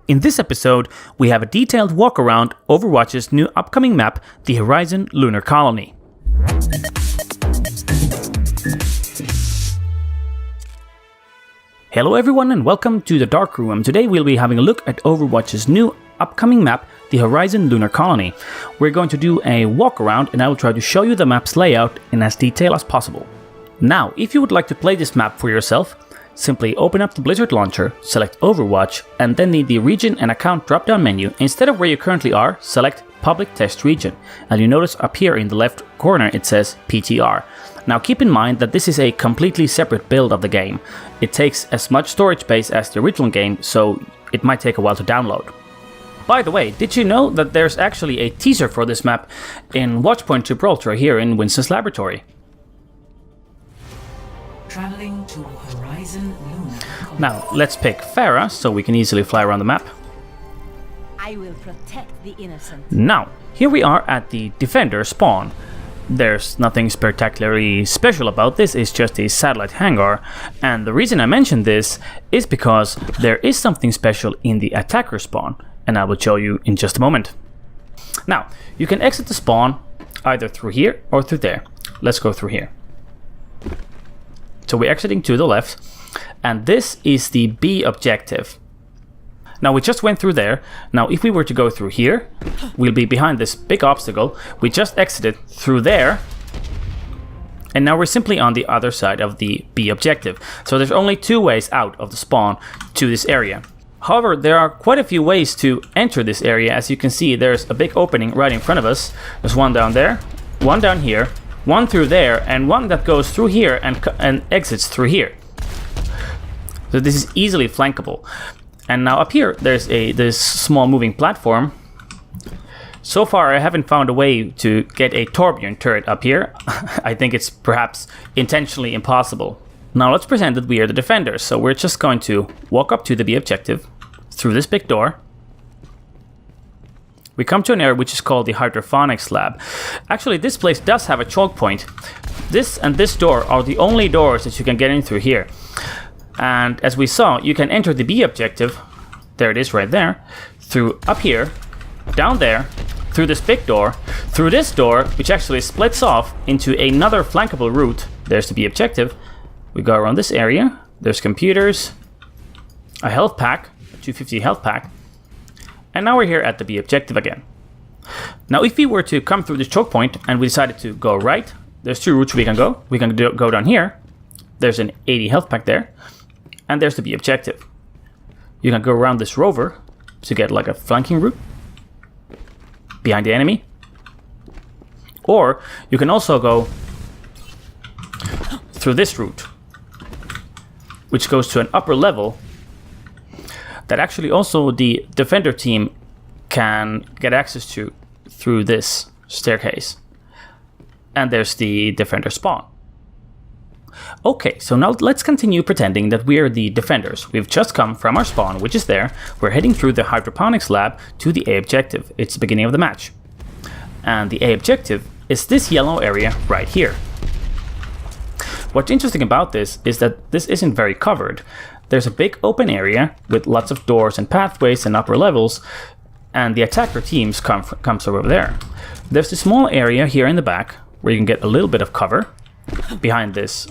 In this episode, we have a detailed walk around Overwatch's new upcoming map, the Horizon Lunar Colony. Hello everyone and welcome to the Darkroom. Today we'll be having a look at Overwatch's new upcoming map, the Horizon Lunar Colony. We're going to do a walk around and I will try to show you the map's layout in as detail as possible. Now, if you would like to play this map for yourself, simply open up the Blizzard launcher, select Overwatch, and then need the region and account drop-down menu. Instead of where you currently are, select Public Test Region, and you notice up here in the left corner it says PTR. Now keep in mind that this is a completely separate build of the game. It takes as much storage space as the original game, so it might take a while to download. By the way, did you know that there's actually a teaser for this map in Watchpoint Gibraltar here in Winstons laboratory? Traveling to Horizon Lunar Colony. Now, let's pick Farah so we can easily fly around the map. I will protect the innocent. Now, here we are at the Defender spawn. There's nothing spectacularly special about this, it's just a satellite hangar. And the reason I mention this is because there is something special in the Attacker spawn, and I will show you in just a moment. Now, you can exit the spawn either through here or through there. Let's go through here. So we're exiting to the left, and this is the B objective. Now we just went through there. Now if we were to go through here, we'll be behind this big obstacle. We just exited through there, and now we're simply on the other side of the B objective. So there's only two ways out of the spawn to this area. However, there are quite a few ways to enter this area. As you can see, there's a big opening right in front of us. There's one down there, one down here, one through there, and one that goes through here and exits through here. So this is easily flankable. And now up here, there's this small moving platform. So far, I haven't found a way to get a Torbjorn turret up here. I think it's perhaps intentionally impossible. Now let's pretend that we are the defenders. So we're just going to walk up to the B objective through this big door. We come to an area which is called the Hydroponics Lab. Actually, this place does have a choke point. This and this door are the only doors that you can get in through here. And as we saw, you can enter the B objective, there it is right there, through up here, down there, through this big door, through this door, which actually splits off into another flankable route. There's the B objective. We go around this area, there's computers, a health pack, a 250 health pack, and now we're here at the B objective again. Now if we were to come through this choke point and we decided to go right, there's two routes we can go. We can go down here, there's an 80 health pack there, and there's the B objective. You can go around this rover to get like a flanking route behind the enemy. Or you can also go through this route, which goes to an upper level that actually also the defender team can get access to through this staircase. And there's the defender spawn. Okay, so now let's continue pretending that we are the defenders. We've just come from our spawn, which is there. We're heading through the Hydroponics Lab to the A objective. It's the beginning of the match. And the A objective is this yellow area right here. What's interesting about this is that this isn't very covered. There's a big open area with lots of doors and pathways and upper levels, and the attacker teams comes over there. There's a small area here in the back where you can get a little bit of cover behind this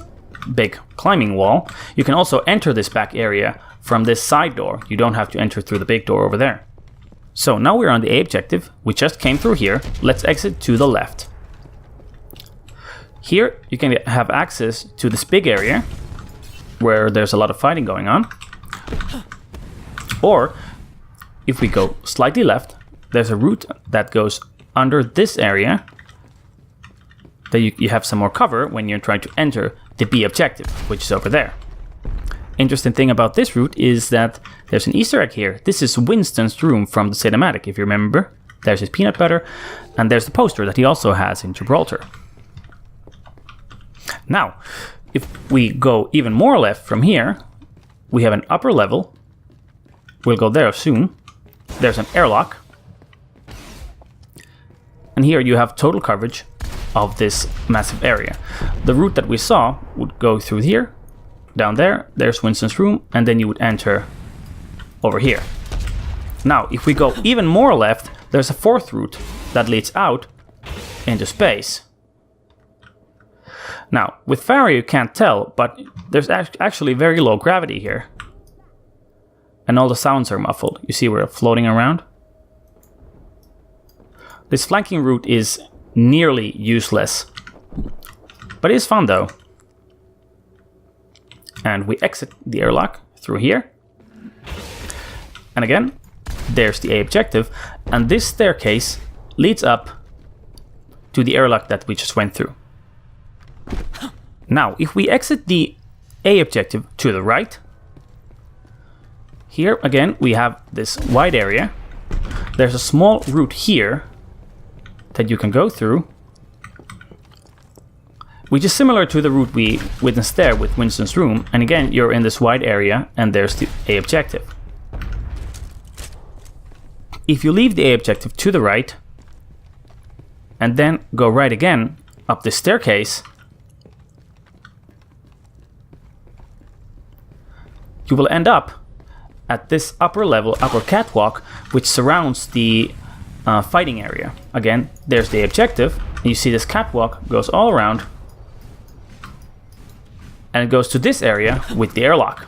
big climbing wall. You can also enter this back area from this side door. You don't have to enter through the big door over there. So now we're on the A objective. We just came through here. Let's exit to the left. Here you can have access to this big area where there's a lot of fighting going on. Or if we go slightly left, there's a route that goes under this area that you have some more cover when you're trying to enter the B objective, which is over there. Interesting thing about this route is that there's an Easter egg here. This is Winston's room from the cinematic, if you remember. There's his peanut butter, and there's the poster that he also has in Gibraltar. Now, if we go even more left from here, we have an upper level. We'll go there soon. There's an airlock. And here you have total coverage of this massive area. The route that we saw would go through here, down there, there's Winston's room, and then you would enter over here. Now, if we go even more left, there's a fourth route that leads out into space. Now, with Farah you can't tell, but there's actually very low gravity here. And all the sounds are muffled. You see we're floating around? This flanking route is nearly useless. But it is fun though. And we exit the airlock through here. And again, there's the A objective. And this staircase leads up to the airlock that we just went through. Now, if we exit the A objective to the right, here again we have this wide area. There's a small route here that you can go through, which is similar to the route we witnessed there with Winston's room. And again, you're in this wide area and there's the A objective. If you leave the A objective to the right and then go right again up the staircase, you will end up at this upper level, upper catwalk, which surrounds the fighting area. Again, there's the objective. And you see this catwalk goes all around. And it goes to this area with the airlock.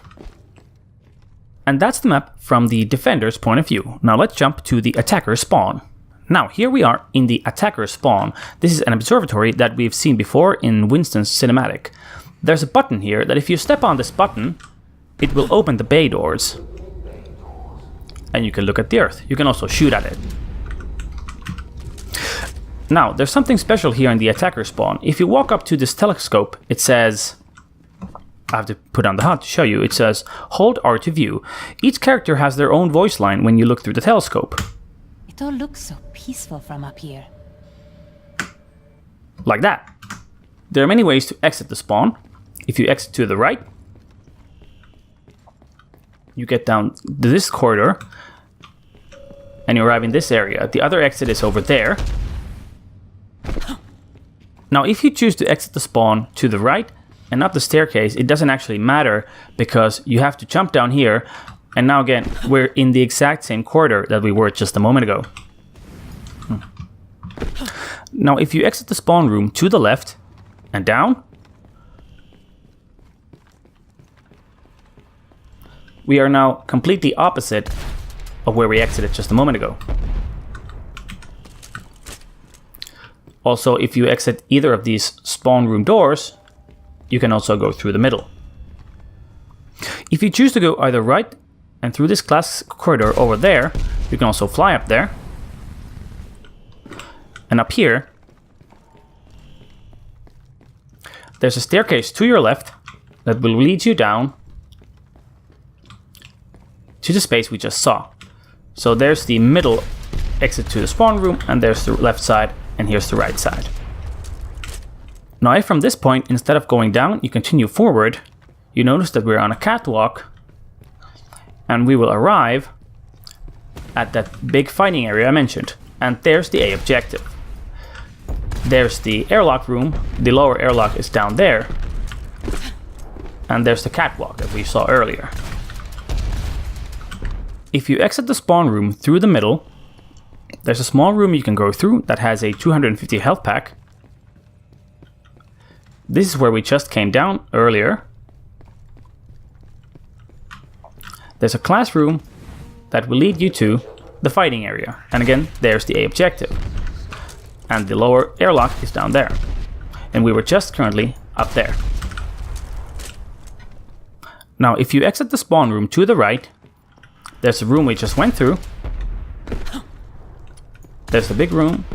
And that's the map from the defender's point of view. Now let's jump to the attacker spawn. Now here we are in the attacker spawn. This is an observatory that we've seen before in Winston's cinematic. There's a button here that if you step on this button, it will open the bay doors. And you can look at the Earth. You can also shoot at it. Now, there's something special here in the attacker spawn. If you walk up to this telescope, it says... I have to put on the HUD to show you. It says, hold R to view. Each character has their own voice line when you look through the telescope. It all looks so peaceful from up here. Like that. There are many ways to exit the spawn. If you exit to the right, you get down this corridor and you arrive in this area. The other exit is over there. Now, if you choose to exit the spawn to the right and up the staircase, it doesn't actually matter because you have to jump down here. And now again, we're in the exact same corridor that we were just a moment ago. Now, if you exit the spawn room to the left and down, we are now completely opposite of where we exited just a moment ago. Also, if you exit either of these spawn room doors, you can also go through the middle. If you choose to go either right and through this glass corridor over there, you can also fly up there. And up here, there's a staircase to your left that will lead you down to the space we just saw. So there's the middle exit to the spawn room, and there's the left side, and here's the right side. Now, if from this point, instead of going down, you continue forward, you notice that we're on a catwalk, and we will arrive at that big fighting area I mentioned. And there's the A objective. There's the airlock room. The lower airlock is down there. And there's the catwalk that we saw earlier. If you exit the spawn room through the middle, there's a small room you can go through that has a 250 health pack. This is where we just came down earlier. There's a classroom that will lead you to the fighting area. And again, there's the A objective. And the lower airlock is down there. And we were just currently up there. Now, if you exit the spawn room to the right, there's a room we just went through. There's the big room.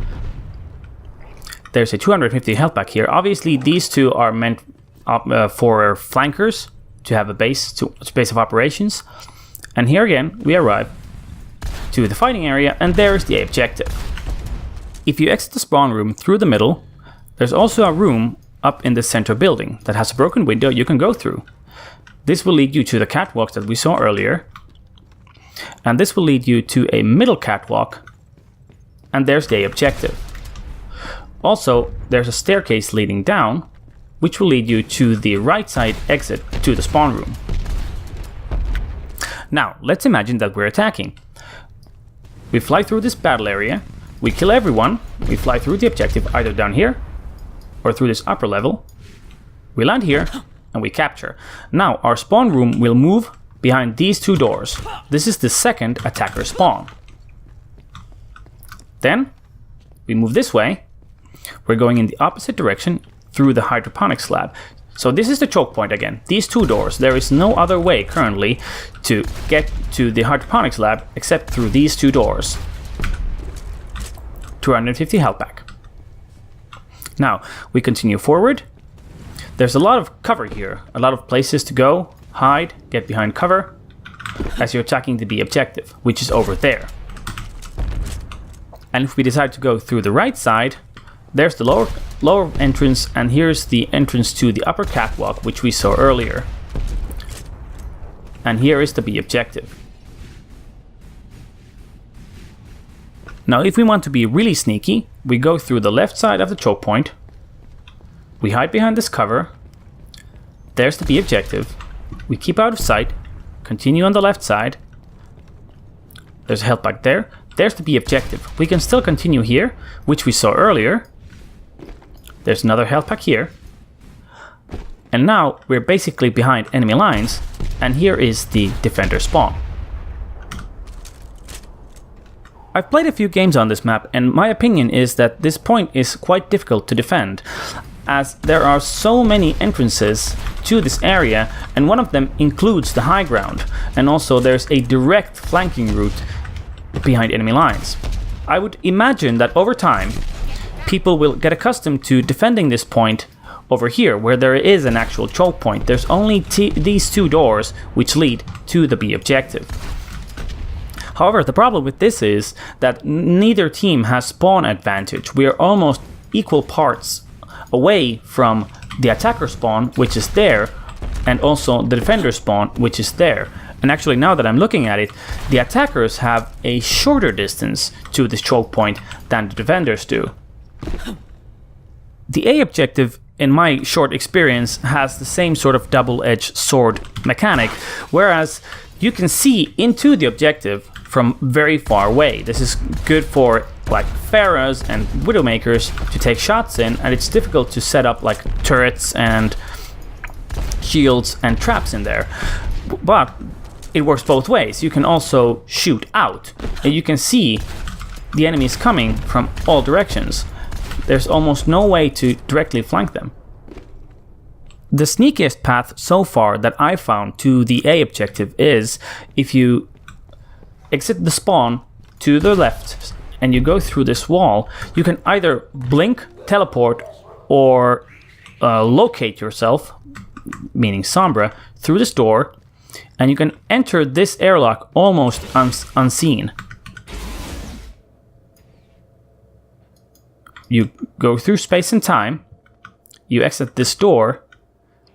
There's a 250 health pack here. Obviously, these two are meant for flankers to have a base of operations. And here again, we arrive to the fighting area, and there's the A objective. If you exit the spawn room through the middle, there's also a room up in the center building that has a broken window you can go through. This will lead you to the catwalks that we saw earlier. And this will lead you to a middle catwalk, and there's the A objective. Also, there's a staircase leading down, which will lead you to the right side exit to the spawn room. Now, let's imagine that we're attacking. we fly through this battle area, we kill everyone, we fly through the objective either down here or through this upper level, we land here, and we capture. Now our spawn room will move behind these two doors. This is the second attacker spawn. Then we move this way. We're going in the opposite direction through the hydroponics lab. So this is the choke point again. These two doors. There is no other way currently to get to the hydroponics lab except through these two doors. 250 health back. Now we continue forward. There's a lot of cover here, a lot of places to go, hide, get behind cover as you're attacking the B objective, which is over there. And if we decide to go through the right side, there's the lower entrance, and here's the entrance to the upper catwalk, which we saw earlier. And here is the B objective. Now if we want to be really sneaky, we go through the left side of the choke point. We hide behind this cover. There's the B objective. We keep out of sight. Continue on the left side. There's a health pack there. There's the B objective. We can still continue here, which we saw earlier. There's another health pack here. And now we're basically behind enemy lines. And here is the defender spawn. I've played a few games on this map, and my opinion is that this point is quite difficult to defend, as there are so many entrances to this area, and one of them includes the high ground, and also there's a direct flanking route behind enemy lines. I would imagine that over time people will get accustomed to defending this point over here, where there is an actual choke point. There's only these two doors which lead to the B objective. However, the problem with this is that neither team has spawn advantage. We are almost equal parts away from the attacker spawn, which is there, and also the defender spawn, which is there. And actually, now that I'm looking at it, the attackers have a shorter distance to this choke point than the defenders do. The A objective, in my short experience, has the same sort of double-edged sword mechanic, whereas you can see into the objective from very far away. This is good for like pharaohs and widowmakers to take shots in, and it's difficult to set up like turrets and shields and traps in there. But it works both ways. You can also shoot out, and you can see the enemies coming from all directions. There's almost no way to directly flank them. The sneakiest path so far that I found to the A objective is if you exit the spawn to the left and you go through this wall, you can either blink, teleport, or locate yourself, meaning Sombra, through this door, and you can enter this airlock almost unseen. You go through space and time, you exit this door,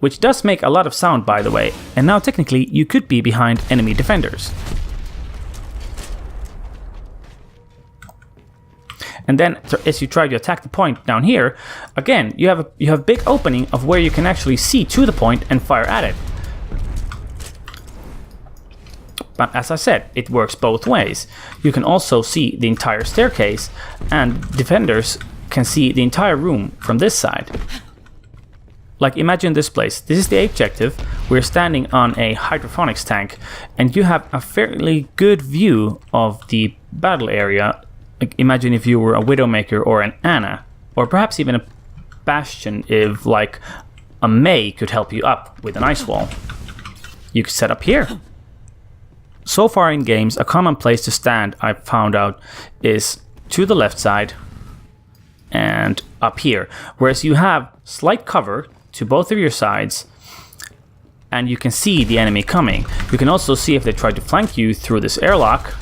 which does make a lot of sound, by the way, and now technically you could be behind enemy defenders. And then, as you try to attack the point down here, again, you have a big opening of where you can actually see to the point and fire at it. But as I said, it works both ways. You can also see the entire staircase, and defenders can see the entire room from this side. Like, imagine this place. This is the objective. We're standing on a hydroponics tank, and you have a fairly good view of the battle area. Like, imagine if you were a Widowmaker or an Anna, or perhaps even a Bastion if, like, a Mei could help you up with an ice wall. You could set up here. So far in games, a common place to stand, I've found out, is to the left side and up here. Whereas you have slight cover to both of your sides, and you can see the enemy coming. You can also see if they try to flank you through this airlock.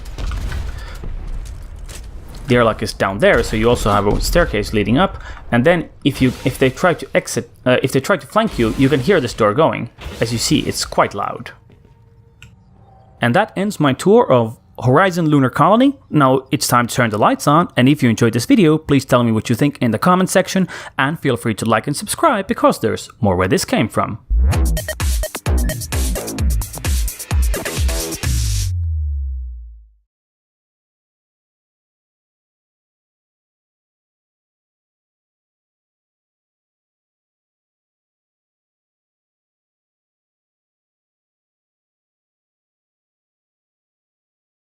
The airlock is down there, so you also have a staircase leading up. And then if they try to flank you, you can hear this door going. As you see, it's quite loud. And that ends my tour of Horizon Lunar Colony. Now it's time to turn the lights on, and if you enjoyed this video, please tell me what you think in the comment section, and feel free to like and subscribe because there's more where this came from.